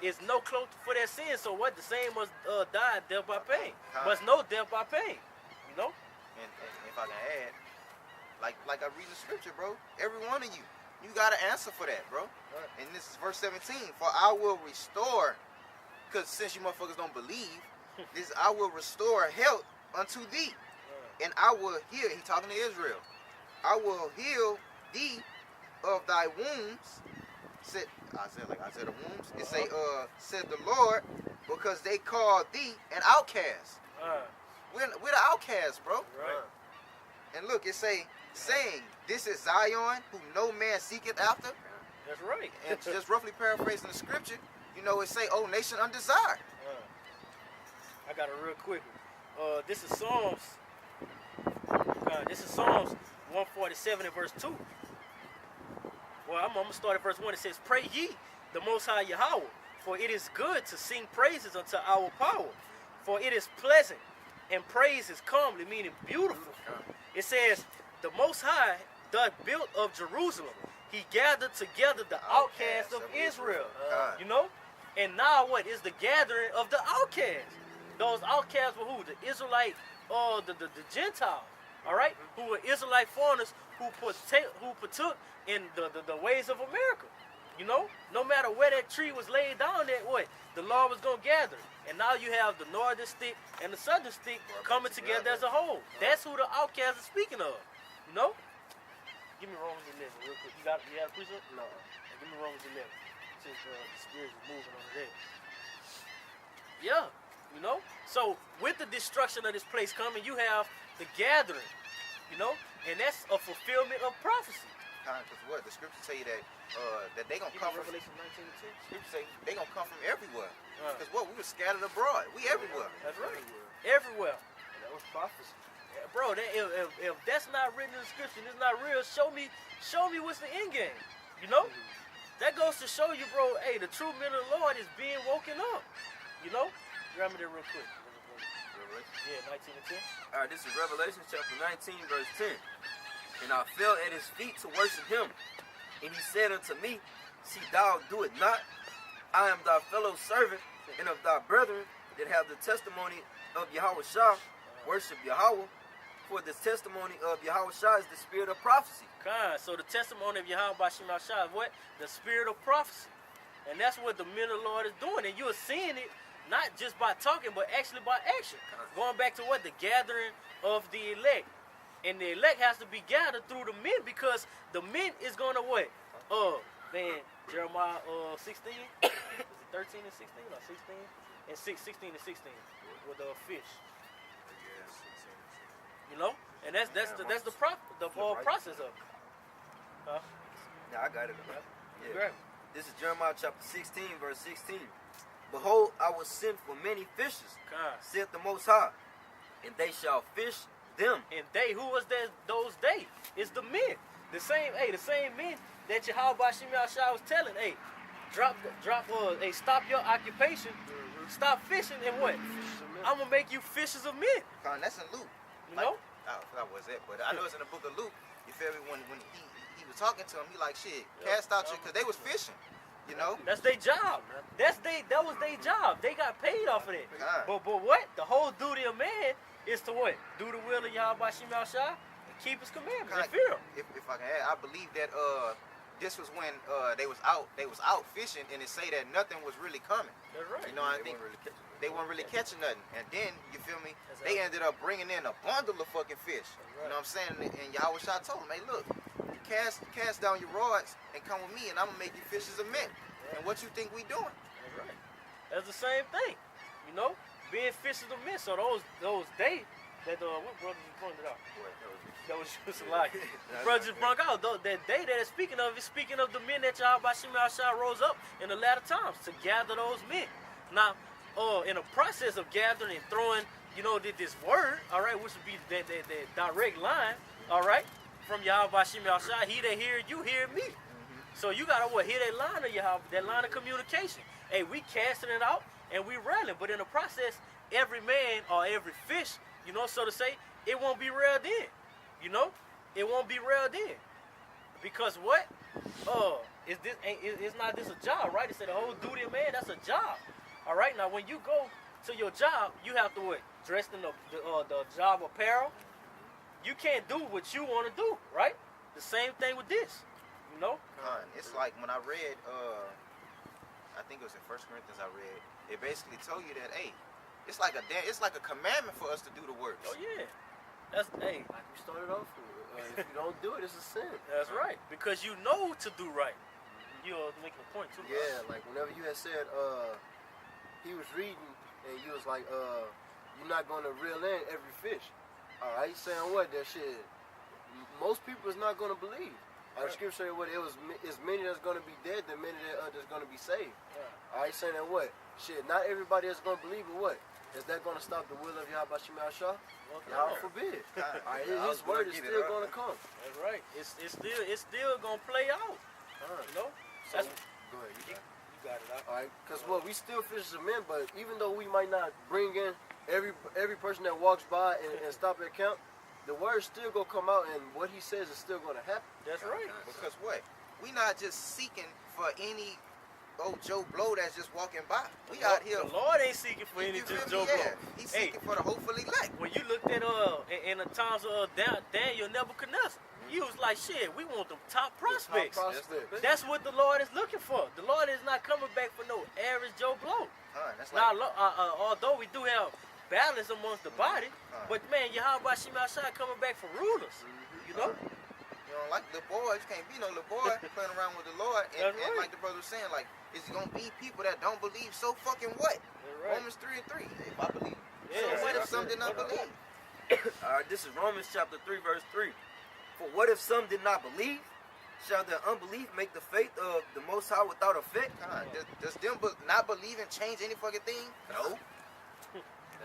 It's no cloak for their sins. So what? The same must die death by pain. Must know death by pain. You know. And if I can add, like I read the scripture, bro. Every one of you, you got to answer for that, bro. Right. And this is verse 17. For I will restore, because since you motherfuckers don't believe, this I will restore health unto thee, and I will heal. He talking to Israel. I will heal thee of thy wounds. I said the wounds. It say, said the Lord, because they called thee an outcast. We're the outcasts, bro. Right. And look, it say, saying, this is Zion, whom no man seeketh after. That's right. And just roughly paraphrasing the scripture, you know, it say, oh, nation undesired. I got a real quick one. This is Psalms. This is Psalms 147 and verse 2. Well, I'm going to start at verse 1. It says, pray ye the Most High Yahweh, for it is good to sing praises unto our power, for it is pleasant, and praise is comely, meaning beautiful. It says, the Most High doth build of Jerusalem. He gathered together the outcasts of Israel. You know? And now what is the gathering of the outcasts? Those outcasts were who? The Israelite, the Gentiles. All right? Who were Israelite foreigners who partook in the ways of America. You know? No matter where that tree was laid down at, what? The Lord was going to gather. And now you have the northern stick and the southern stick coming together as a whole. That's who the outcasts are speaking of. You know? Give me Romans 11 real quick. You have a precept? No. Give me Romans 11. Since the spirit is moving on there. Yeah. You know? So, with the destruction of this place coming, you have the gathering. You know? And that's a fulfillment of prophecy. Because what? The scriptures tell you that they going to come from... Revelation 19 and 10. Scriptures say they going to come from everywhere. Because what? We were scattered abroad. We everywhere. That's right. Everywhere. And that was prophecy. Yeah, bro, if that's not written in the scripture, it's not real, show me what's the end game. You know? That goes to show you, bro, hey, the true men of the Lord is being woken up. You know? Grab me there real quick. Yeah, 19 and 10. All right, this is Revelation chapter 19, verse 10. And I fell at his feet to worship him. And he said unto me, see thou do it not. I am thy fellow servant and of thy brethren that have the testimony of Yahweh Shah. Worship Yahweh. For the testimony of Yahweh Shah is the spirit of prophecy. So the testimony of Yahweh Bashim Shah is what? The spirit of prophecy. And that's what the men of the Lord is doing. And you are seeing it not just by talking, but actually by action. Going back to what? The gathering of the elect. And the elect has to be gathered through the men, because the men is going to what? Jeremiah 16? Is it 13 and 16 or 16? And 16 and 16 with the fish. You know? And that's the process of it. Huh? Yeah, I got it. Yeah. This is Jeremiah chapter 16, verse 16. Behold, I will send for many fishers, saith the Most High, and they shall fish them. And they, who was that? Those they? It's the men. The same men that Yahweh Bashim Shah was telling, hey, stop your occupation, stop fishing, and what? I'm gonna make you fishers of men. That's in Luke. You know? I forgot what was that, but I know it's in the book of Luke. You feel me? When he was talking to him, he like, shit, cast out your, because they was fishing. You know? That's their job. That was their job. They got paid off of that. But what? The whole duty of man is to what? Do the will of Yahweh Bashim Shah and keep his commandments and fear him. If I can add, I believe that this was when they was out fishing, and it say that nothing was really coming. That's right. You know, I think they weren't really catching nothing. And then, you feel me, they ended up bringing in a bundle of fucking fish. You know what I'm saying? And Yahweh Shah told them, hey, look, cast down your rods and come with me, and I'm going to make you fishers of men. And what you think we doing? That's right. That's the same thing. You know? Being fishers of men. So those they that what brother just pointed out? That was just a lie. Brother just brought out that they that is speaking of is speaking of the men that Yahweh Bashim Shah rose up in the latter times to gather those men. Now, in the process of gathering and throwing, you know, this word, all right, which would be that direct line, all right, from Yahweh Bashim Shah, he that hear you, hear me. So you gotta hear that line of Yahweh, that line of communication. Hey, we casting it out and we railing, but in the process, every man or every fish, you know, so to say, it won't be railed in. You know, it won't be railed in, because what? it's not this a job, right? It said the whole duty of man, that's a job. All right, now when you go to your job, you have to what? Dressed in the job apparel. You can't do what you want to do, right? The same thing with this, you know? It's like when I read, I think it was in 1 Corinthians I read, it basically told you that, hey, it's like a commandment for us to do the works. Oh yeah, that's hey. Like we started off with, if you don't do it, it's a sin. That's right, because you know to do right. You're making a point too. Right? Yeah, like whenever you had said, he was reading and you was like, you're not gonna reel in every fish. All right, saying what? That shit. Most people is not gonna believe. The scripture said what? It was as many that's gonna be dead than many that's gonna be saved. Yeah. All right, saying that what? Shit, not everybody is gonna believe it. What? Is that gonna stop the will of Yahweh Shema Shah? God forbid. All right, his word is still gonna come. That's right. It's still gonna play out. You know. So, That's, go ahead. you got it out. All right, because what we still fish as men, but even though we might not bring in every person that walks by and stop at camp, the word still gonna come out, and what he says is still gonna happen. That's right. Because what? We not just seeking for any old Joe Blow that's just walking by. We out here. The Lord ain't seeking for any You just feel Joe me? Blow. Yeah. He's seeking for the hopefully elect. When you looked at in the times of Daniel Nebuchadnezzar, you was like, shit, we want them top prospects. That's what the Lord is looking for. The Lord is not coming back for no average Joe Blow. That's Now, like, although we do have balance amongst the body, but man, Yahweh Shema Shah coming back for rulers. You know? you know, like the boys, can't be no little boy playing around with the Lord. And, That's right. and like the brother was saying, like, is it gonna be people that don't believe? So fucking what? That's right. Romans 3:3. If I believe. Yeah, So what if that's some it. did not believe? All right, this is Romans chapter 3, verse 3. For what if some did not believe? Shall their unbelief make the faith of the Most High without effect? Does them not believing change any fucking thing? No.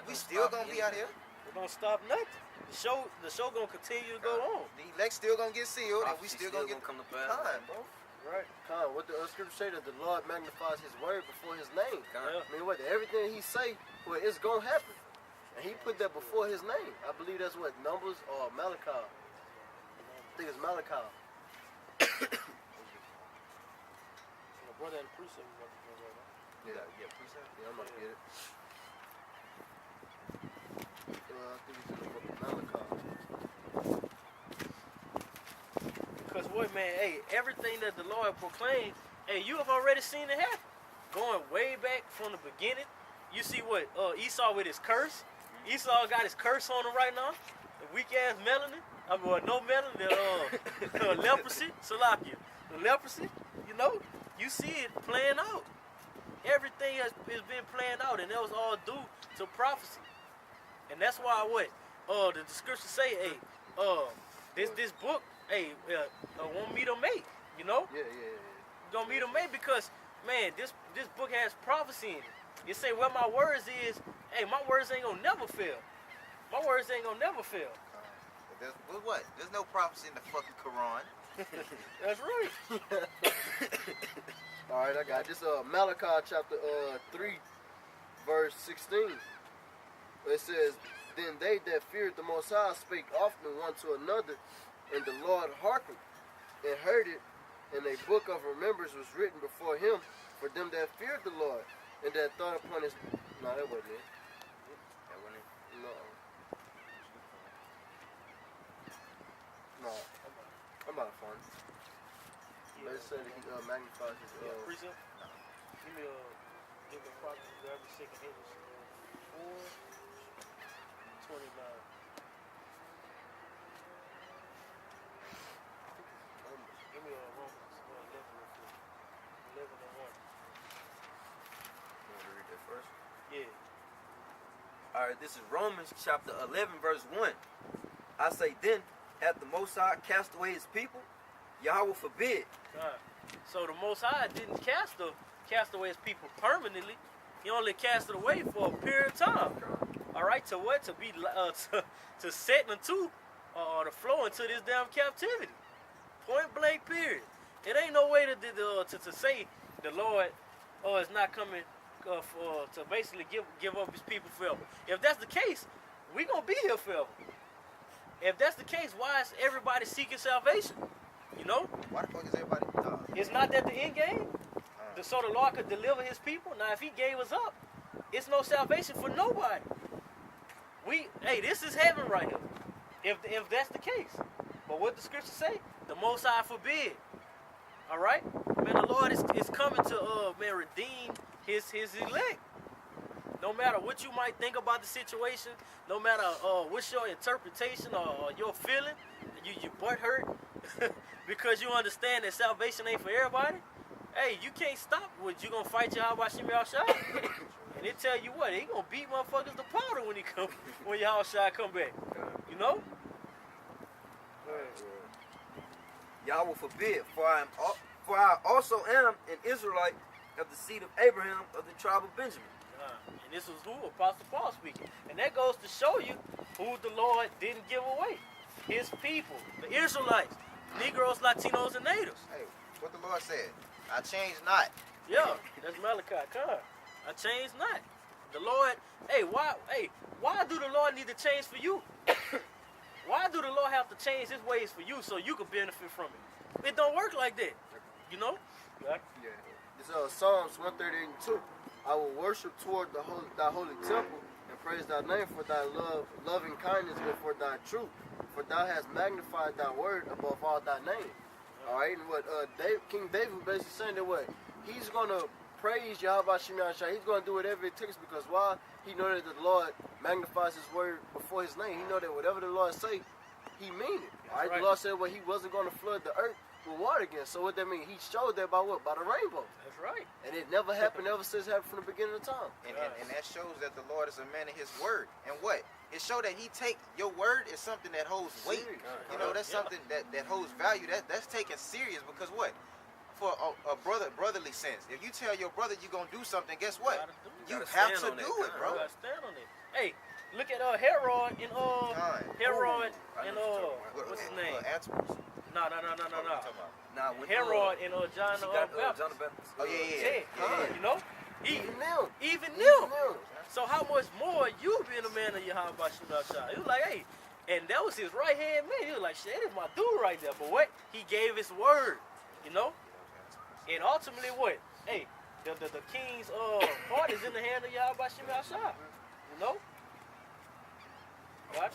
We still gonna be out here. We're gonna stop nothing. The show gonna continue to go on. The elect still gonna get sealed, and we Prophecy still gonna get come to pass. time, bro. Right. What the scripture say that the Lord magnifies his word before his name. Yeah. I mean, what? Everything he say, well, it's gonna happen. And he put that before his name. I believe that's what, Numbers or Malachi. I think it's Malachi. My brother had a precept we want to go right now. Yeah, precept. Yeah, I'm gonna get it. I think it's in the book of Malachi. Because what, man, hey, everything that the Lord proclaimed, hey, you have already seen it happen. Going way back from the beginning. You see what, Esau with his curse. Esau got his curse on him right now. The weak ass melanin. I mean, well, no melanin, the leprosy, Salakia. The leprosy, you know, you see it playing out. Everything has been playing out, and that was all due to prophecy. And that's why what, the scripture say, hey, this book, hey, won't meet or mate, you know? Yeah. Gonna meet or mate because, man, this book has prophecy in it. It say where my words is, hey, my words ain't gonna never fail. My words ain't gonna never fail. But what? There's no prophecy in the fucking Quran. That's right. All right, I got this. Malachi chapter 3, verse 16. It says, "Then they that feared the Most High spake often one to another, and the Lord hearkened and heard it, and a book of remembrance was written before him for them that feared the Lord, and that thought upon his." No, that wasn't it. That wasn't it. No. No. I'm about to find it. They said that he magnifies his. Precept? Give me a prophecy for every second English. 4:29. Give me a Romans 11 real quick. 11 and 1. You want to read that first? Yeah. All right, this is Romans chapter 11, verse 1. I say then, hath the Most High cast away his people? Yahweh forbid. Right. So the Most High didn't cast away his people permanently. He only cast it away for a period of time. All right, to what? To be to set into or to flow into this damn captivity. Point blank. Period. It ain't no way to say the Lord is not coming to basically give up his people forever. If that's the case, we gonna be here forever. If that's the case, why is everybody seeking salvation? You know? Why the fuck is everybody? It's not that the end game, so the Lord could deliver his people. Now, if he gave us up, it's no salvation for nobody. Hey, this is heaven right here, if that's the case. But what the scripture say? The Most High forbid. All right? Man, the Lord is coming to, redeem his elect. No matter what you might think about the situation, no matter what's your interpretation or your feeling, you butt hurt because you understand that salvation ain't for everybody. Hey, you can't stop what you gonna fight Yahweh Shem Yahushua. And they tell you what, he gonna beat motherfuckers to powder when Yahushua come back. You know? Yahweh forbid, for I also am an Israelite of the seed of Abraham of the tribe of Benjamin. And this was who? Apostle Paul speaking. And that goes to show you who the Lord didn't give away. His people, the Israelites, Negroes, Latinos, and natives. Hey, what the Lord said, I change not. Yeah, that's Malachi. Come. I change not. The Lord, why do the Lord need to change for you? Why do the Lord have to change his ways for you so you can benefit from it? It don't work like that. You know? Yeah. This is Psalms 138 and 2. I will worship toward thy holy temple and praise thy name for thy loving kindness and for thy truth. For thou hast magnified thy word above all thy name. All right, and what King David basically saying that what he's gonna praise Yahweh Shem Yahushua. He's gonna do whatever it takes because why? He know that the Lord magnifies his word before his name. He know that whatever the Lord say, he mean it. All right? The Lord said he wasn't gonna flood the earth with water again. So what that mean? He showed that by what? By the rainbow. That's right. And it never happened ever since it happened from the beginning of time. And that shows that the Lord is a man of his word. And what? It showed that he take your word is something that holds weight. You know, that's something that holds value. That's taken serious because what? For a brotherly sense. If you tell your brother you're gonna do something, guess what? You have to do it, bro. You gotta stand on it. Hey, look at Herod and Herod and what's his name? Antipas. No. Nah, when Herod and John the Baptist. John the Baptist. Oh yeah. You know, Even them. them. So how much more you being a man of Yahweh Shem Yahushua? He was like, hey, and that was his right hand man. He was like, shit, that is my dude right there. But what? He gave his word, you know. And ultimately, what? Hey, the king's heart is in the hand of Yahweh Shem Yahushua, you know. What?